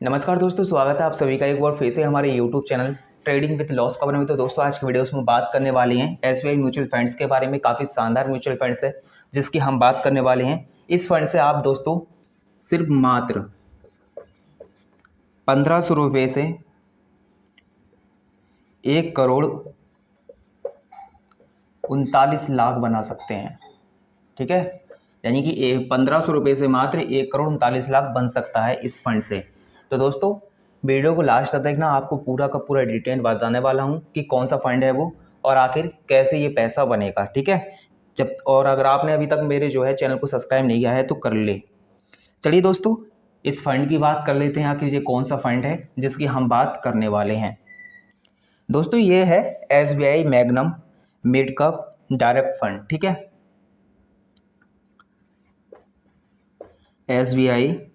नमस्कार दोस्तों, स्वागत है आप सभी का एक बार फिर से हमारे YouTube channel trading with loss खबर में। तो दोस्तों आज की वीडियोस में बात करने वाले हैं SBI म्यूचुअल फंड्स के बारे में। काफ़ी शानदार म्यूचुअल फंड्स है जिसकी हम बात करने वाले हैं। इस फंड से आप दोस्तों सिर्फ मात्र 1500 रुपये से 1,39,00,000 बना सकते हैं। ठीक है, यानी कि 1500 रुपये से मात्र 1,39,00,000 बन सकता है इस फंड से। तो दोस्तों वीडियो को लास्ट तक देखना, आपको पूरा का पूरा डिटेल बताने वाला हूँ कि कौन सा फंड है वो और आखिर कैसे ये पैसा बनेगा। ठीक है, और अगर आपने अभी तक मेरे चैनल को सब्सक्राइब नहीं किया है तो कर ले। चलिए दोस्तों इस फंड की बात कर लेते हैं, आखिर ये कौन सा फंड है जिसकी हम बात करने वाले हैं। दोस्तों ये है SBI magnum mid cap direct fund. ठीक है, SBI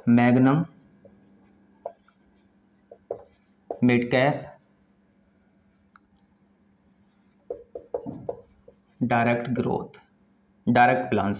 magnum mid cap direct plan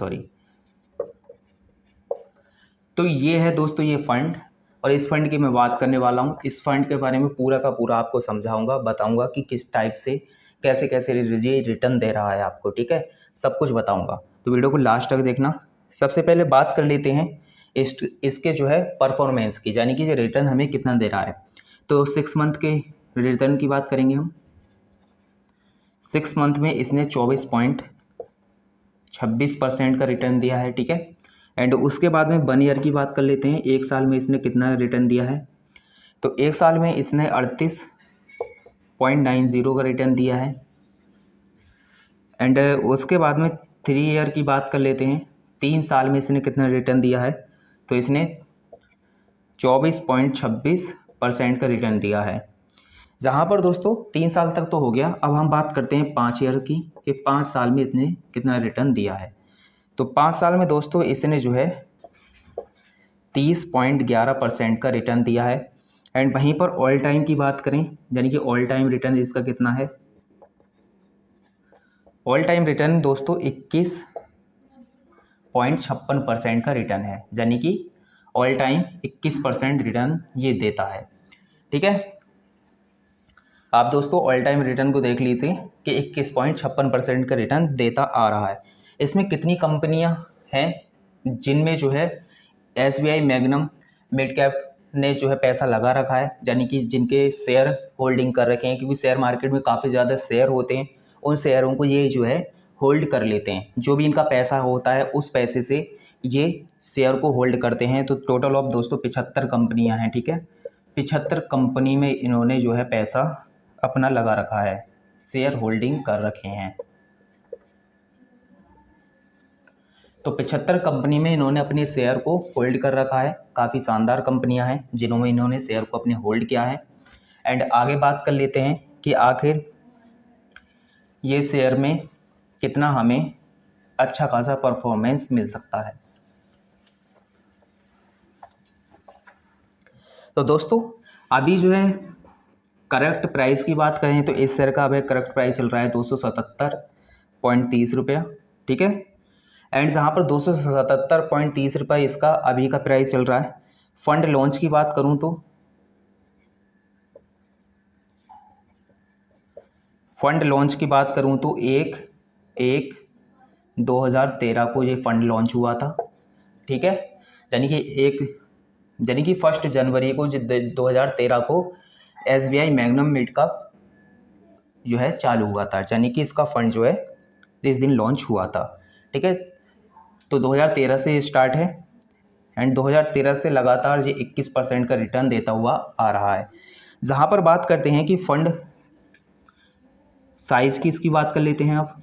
तो ये है दोस्तों ये फंड, और इस फंड की मैं बात करने वाला हूँ। इस फंड के बारे में पूरा का पूरा आपको समझाऊंगा, बताऊंगा कि किस टाइप से कैसे कैसे ये रिटर्न दे रहा है आपको। ठीक है, सब कुछ बताऊंगा, तो वीडियो को लास्ट तक देखना। सबसे पहले बात कर लेते हैं इसके परफॉर्मेंस की, यानी कि ये रिटर्न हमें कितना दे रहा है। तो 6 मंथ के रिटर्न की बात करेंगे हम। 6 मंथ में इसने 24.26% का रिटर्न दिया है। ठीक है, एंड उसके बाद में 1 ईयर की बात कर लेते हैं। 1 साल में इसने कितना रिटर्न दिया है, तो 1 साल में इसने 38.90 का रिटर्न दिया है। एंड उसके बाद में 3 ईयर की बात कर लेते हैं। 3 साल में इसने कितना रिटर्न दिया है, तो इसने 24.26% का रिटर्न दिया है। जहाँ पर दोस्तों 3 साल तक तो हो गया, अब हम बात करते हैं 5 ईयर की कि 5 साल में इसने कितना रिटर्न दिया है। तो 5 साल में दोस्तों इसने 30.11% का रिटर्न दिया है। एंड वहीं पर ऑल टाइम की बात करें, यानी कि ऑल टाइम रिटर्न इसका कितना है। ऑल टाइम रिटर्न दोस्तों 21.56% का रिटर्न है, यानी कि ऑल टाइम 21% रिटर्न ये देता है। ठीक है, आप दोस्तों ऑल टाइम रिटर्न को देख लीजिए कि 21.56% का रिटर्न देता आ रहा है। इसमें कितनी कंपनियां हैं जिनमें SBI मैग्नम मिड कैप ने पैसा लगा रखा है, यानी कि जिनके शेयर होल्डिंग कर रखे हैं, क्योंकि शेयर मार्केट में काफ़ी ज़्यादा शेयर होते हैं। उन शेयरों को ये होल्ड कर लेते हैं। जो भी इनका पैसा होता है उस पैसे से ये शेयर को होल्ड करते हैं। तो टोटल ऑफ दोस्तों 75 कंपनियाँ हैं। ठीक है, 75 कंपनी में इन्होंने पैसा अपना लगा रखा है, शेयर होल्डिंग कर रखे हैं। तो 75 कंपनी में इन्होंने अपने शेयर को होल्ड कर रखा है। काफ़ी शानदार कंपनियां हैं जिन्होंने इन्होंने शेयर को अपने होल्ड किया है। एंड आगे बात कर लेते हैं कि आखिर ये शेयर में कितना हमें अच्छा खासा परफॉर्मेंस मिल सकता है। तो दोस्तों अभी करेक्ट प्राइस की बात करें तो इस शेयर का अभी करेक्ट प्राइस चल रहा है 277.30 रुपया। ठीक है, एंड जहाँ पर 277.30 रुपये इसका अभी का प्राइस चल रहा है। फंड लॉन्च की बात करूँ तो एक 2013 को ये फंड लॉन्च हुआ था। ठीक है, यानी कि 1 जनवरी को 2013 को SBI मैग्नम मिड कैप चालू हुआ था, यानी कि इसका फंड इस दिन लॉन्च हुआ था। ठीक है, तो 2013 से स्टार्ट है एंड 2013 से लगातार ये 21% का रिटर्न देता हुआ आ रहा है। जहाँ पर बात करते हैं कि फंड साइज की, इसकी बात कर लेते हैं। आप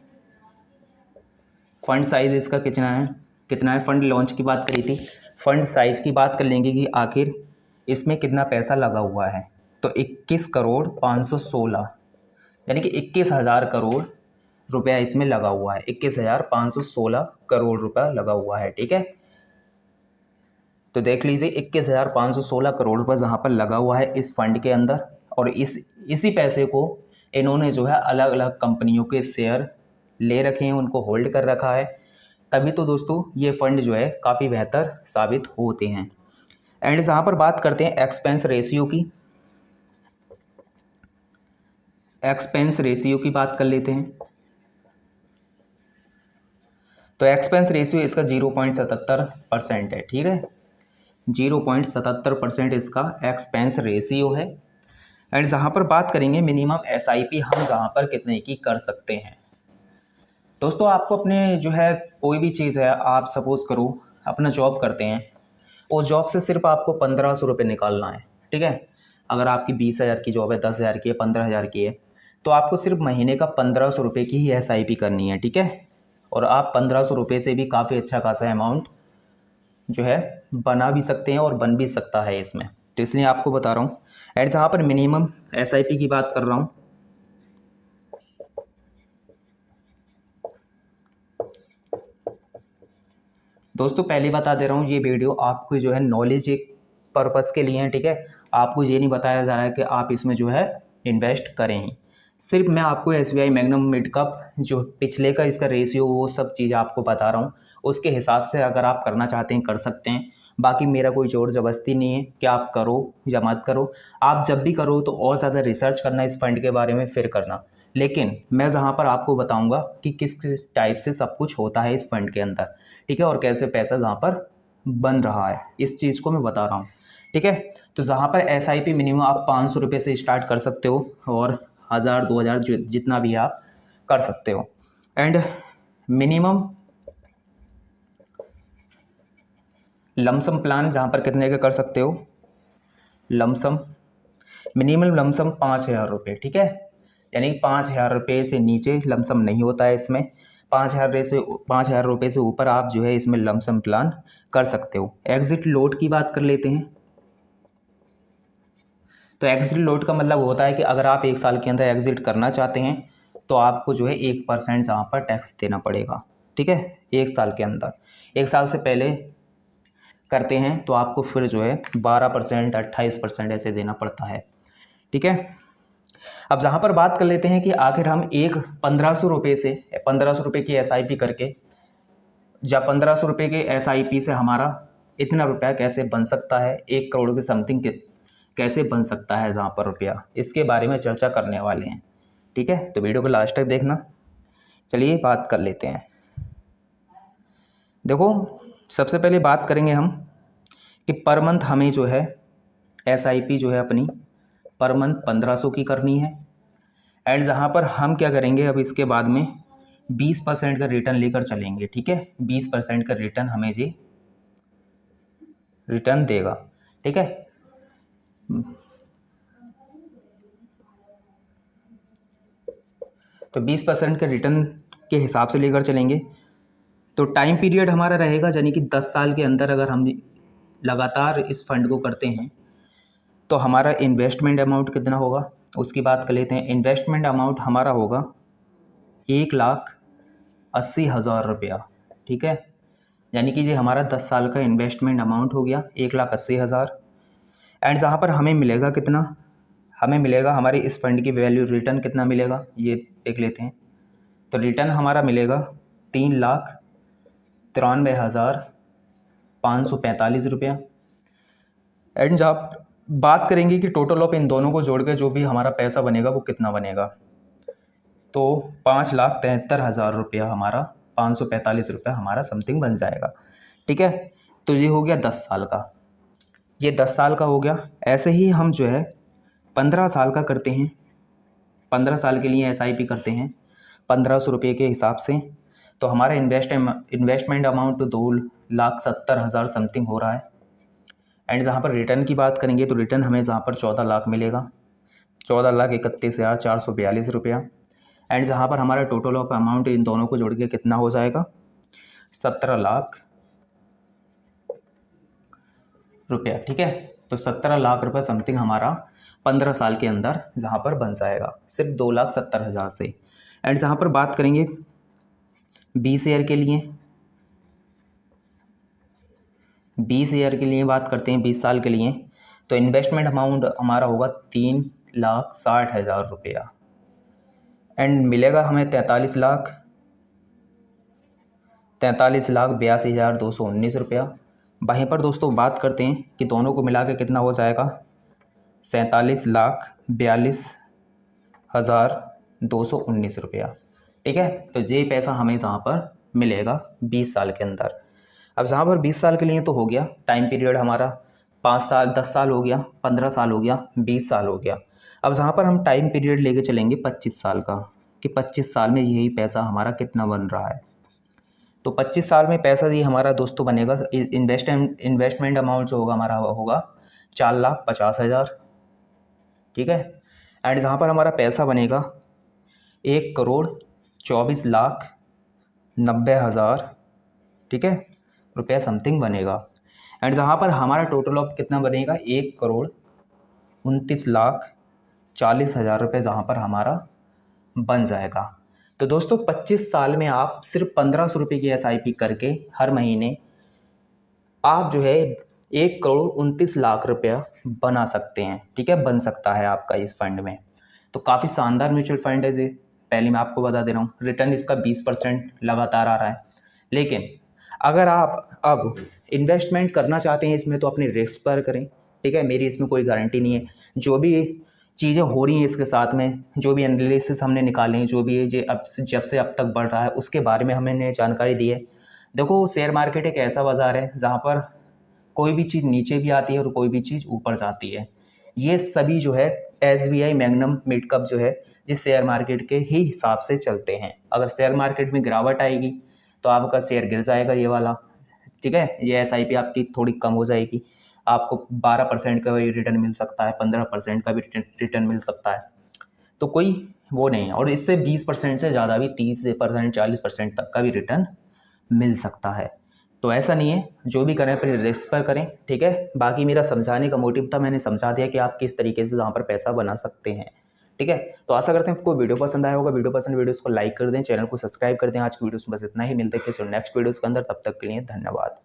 फंड साइज इसका कितना है। फंड लॉन्च की बात करी थी, फंड साइज की बात कर लेंगे कि आखिर इसमें कितना पैसा लगा हुआ है। तो 21,516 यानी कि 21,000 करोड़ रुपया इसमें लगा हुआ है। 21,516 करोड़ रुपया लगा हुआ है। ठीक है, तो देख लीजिए 21,516 करोड़ रुपया जहाँ पर लगा हुआ है इस फंड के अंदर, और इसी पैसे को इन्होंने अलग अलग कंपनियों के शेयर ले रखे हैं, उनको होल्ड कर रखा है। तभी तो दोस्तों ये फंड काफ़ी बेहतर साबित होते हैं। एंड यहाँ पर बात करते हैं एक्सपेंस रेशियो की। एक्सपेंस रेशियो की बात कर लेते हैं। तो एक्सपेंस रेशियो इसका 0.77% है, ठीक है, 0.77% इसका एक्सपेंस रेशियो है। एंड जहाँ पर बात करेंगे मिनिमम एसआईपी हम जहाँ पर कितने की कर सकते हैं। दोस्तों आपको अपने जो है कोई भी चीज़ है, आप सपोज़ करो अपना जॉब करते हैं, उस जॉब से सिर्फ आपको 1500 रुपये निकालना है, ठीक है। अगर आपकी 20,000 की जॉब है, 10,000 की है, 15,000 की है, तो आपको सिर्फ महीने का 1500 रुपये की ही एसआईपी करनी है, ठीक है। और आप 1500 रुपये से भी काफ़ी अच्छा खासा अमाउंट जो है बना भी सकते हैं और बन भी सकता है इसमें, तो इसलिए आपको बता रहा हूँ। एंड जहाँ पर मिनिमम एसआईपी की बात कर रहा हूँ, दोस्तों पहले बता दे रहा हूँ, ये वीडियो आपको जो है नॉलेज एक पर्पज़ के लिए है, ठीक है। आपको ये नहीं बताया जा रहा है कि आप इसमें जो है इन्वेस्ट करें ही। सिर्फ मैं आपको एसबीआई मैग्नम मिड कप जो पिछले का इसका रेशियो वो सब चीज़ आपको बता रहा हूँ, उसके हिसाब से अगर आप करना चाहते हैं कर सकते हैं। बाकी मेरा कोई जोर जबरदस्ती नहीं है कि आप करो या मत करो। आप जब भी करो तो और ज़्यादा रिसर्च करना इस फंड के बारे में फिर करना। लेकिन मैं जहाँ पर आपको बताऊँगा कि किस किस टाइप से सब कुछ होता है इस फंड के अंदर, ठीक है, और कैसे पैसा जहाँ पर बन रहा है, इस चीज़ को मैं बता रहा हूँ, ठीक है। तो जहाँ पर एसआईपी मिनिमम आप 500 रुपये से स्टार्ट कर सकते हो और 1000 2000 जितना भी आप कर सकते हो। एंड मिनिमम लमसम प्लान जहाँ पर कितने का कर सकते हो, लमसम मिनिमम लमसम 5,000 रुपये, ठीक है। यानी 5,000 रुपये से नीचे लमसम नहीं होता है इसमें। 5,000 रुपये से ऊपर आप जो है इसमें लमसम प्लान कर सकते हो। एग्जिट लोड की बात कर लेते हैं। तो एग्जिट लोड का मतलब होता है कि अगर आप 1 साल के अंदर एग्जिट करना चाहते हैं तो आपको जो है 1% यहाँ पर टैक्स देना पड़ेगा, ठीक है। 1 साल के अंदर, 1 साल से पहले करते हैं तो आपको फिर जो है 12%, 28% ऐसे देना पड़ता है, ठीक है। अब जहाँ पर बात कर लेते हैं कि आखिर हम एक 1500 रुपये से 1500 रुपये की एसआईपी करके या 1500 रुपये के एसआईपी से हमारा इतना रुपया कैसे बन सकता है, 1 करोड़ के समथिंग के कैसे बन सकता है जहाँ पर रुपया, इसके बारे में चर्चा करने वाले हैं, ठीक है। तो वीडियो को लास्ट तक देखना। चलिए बात कर लेते हैं। देखो सबसे पहले बात करेंगे हम कि पर मंथ हमें जो है एसआईपी जो है अपनी पर मंथ 1500 की करनी है। एंड जहाँ पर हम क्या करेंगे, अब इसके बाद में 20% का रिटर्न लेकर चलेंगे, ठीक है। 20% का रिटर्न हमें जी रिटर्न देगा, ठीक है। तो 20% के रिटर्न के हिसाब से लेकर चलेंगे। तो टाइम पीरियड हमारा रहेगा यानी कि 10 साल के अंदर अगर हम लगातार इस फंड को करते हैं तो हमारा इन्वेस्टमेंट अमाउंट कितना होगा उसकी बात कर लेते हैं। इन्वेस्टमेंट अमाउंट हमारा होगा 1,80,000 रुपया, ठीक है। यानी कि ये हमारा 10 साल का इन्वेस्टमेंट अमाउंट हो गया 1,80,000। एंड जहाँ पर हमें मिलेगा कितना, हमें मिलेगा हमारी इस फंड की वैल्यू रिटर्न कितना मिलेगा ये देख लेते हैं। तो रिटर्न हमारा मिलेगा 3,93,545 रुपया। एंड जब बात करेंगे कि टोटल ऑफ इन दोनों को जोड़ के जो भी हमारा पैसा बनेगा वो कितना बनेगा, तो 5,73,000 रुपया हमारा 545 रुपया हमारा समथिंग बन जाएगा, ठीक है। तो ये हो गया 10 साल का, ये 10 साल का हो गया। ऐसे ही हम जो है 15 साल का करते हैं, 15 साल के लिए एसआईपी करते हैं 1500 रुपये के हिसाब से। तो हमारा इन्वेस्टमेंट अमाउंट 2,70,000 समथिंग हो रहा है। एंड जहाँ पर रिटर्न की बात करेंगे तो रिटर्न हमें जहाँ पर 14 लाख मिलेगा, 14,31,442 रुपया। एंड जहाँ पर हमारा टोटल ऑफ अमाउंट इन दोनों को जोड़ के कितना हो जाएगा 17 लाख रुपया, ठीक है। तो 17 लाख रुपये समथिंग हमारा 15 साल के अंदर जहाँ पर बन जाएगा सिर्फ 2,70,000 से। एंड जहाँ पर बात करेंगे 20 ईयर के लिए, 20 ईयर के लिए बात करते हैं, 20 साल के लिए, तो इन्वेस्टमेंट अमाउंट हमारा होगा 3,60,000 रुपया। एंड मिलेगा हमें 43,82,219 रुपया। वहीं पर दोस्तों बात करते हैं कि दोनों को मिला के कितना हो जाएगा, 47,42,219 रुपया। ठीक है, तो ये पैसा हमें यहाँ पर मिलेगा 20 साल के अंदर। अब यहाँ पर 20 साल के लिए तो हो गया टाइम पीरियड हमारा, 5 साल, 10 साल हो गया, 15 साल हो गया, 20 साल हो गया। अब यहाँ पर हम टाइम पीरियड लेके चलेंगे 25 साल का, कि 25 साल में यही पैसा हमारा कितना बन रहा है। तो 25 साल में पैसा ये हमारा दोस्तों बनेगा, इन्वेस्टमेंट अमाउंट जो होगा हमारा होगा 4,50,000। ठीक है, एंड जहाँ पर हमारा पैसा बनेगा 1,24,90,000, ठीक है, रुपया समथिंग बनेगा। एंड जहाँ पर हमारा टोटल ऑफ कितना बनेगा, 1,29,40,000 रुपये जहाँ पर हमारा बन जाएगा। तो दोस्तों 25 साल में आप सिर्फ 1,500 रुपये की SIP करके हर महीने आप जो है 1,29,00,000 रुपया बना सकते हैं। ठीक है, बन सकता है आपका इस फंड में। तो काफ़ी शानदार म्यूचुअल फंड है ये, पहले मैं आपको बता दे रहा हूँ। रिटर्न इसका 20% लगातार आ रहा है। लेकिन अगर आप अब इन्वेस्टमेंट करना चाहते हैं इसमें, तो अपने रिस्क पर करें। ठीक है, मेरी इसमें कोई गारंटी नहीं है। जो भी चीज़ें हो रही हैं इसके साथ में, जो भी एनालिसिस हमने निकाले हैं, जो भी ये अब जब से अब तक बढ़ रहा है, उसके बारे में हमने जानकारी दी है। देखो, शेयर मार्केट एक ऐसा बाज़ार है जहाँ पर कोई भी चीज़ नीचे भी आती है और कोई भी चीज़ ऊपर जाती है। ये सभी जो है SBI मैग्नम मिड कैप जो है, जिस शेयर मार्केट के ही हिसाब से चलते हैं। अगर शेयर मार्केट में गिरावट आएगी तो आपका शेयर गिर जाएगा ये वाला। ठीक है, ये SIP आपकी थोड़ी कम हो जाएगी, आपको 12% का भी रिटर्न मिल सकता है, 15% का भी रिटर्न मिल सकता है। तो कोई वो नहीं है। और इससे 20% से ज़्यादा भी, 30%, 40% तक का भी रिटर्न मिल सकता है। तो ऐसा नहीं है, जो भी करें अपने रिस्क पर करें। ठीक है, बाकी मेरा समझाने का मोटिव था, मैंने समझा दिया कि आप किस तरीके से वहाँ पर पैसा बना सकते हैं। ठीक है, तो आशा करते हैं आपको वीडियो पसंद आया होगा। वीडियो पसंद, वीडियोस को लाइक कर दें, चैनल को सब्सक्राइब कर दें। आज की वीडियो में बस इतना ही, मिलते हैं किसी नेक्स्ट वीडियोस के अंदर। तब तक के लिए धन्यवाद।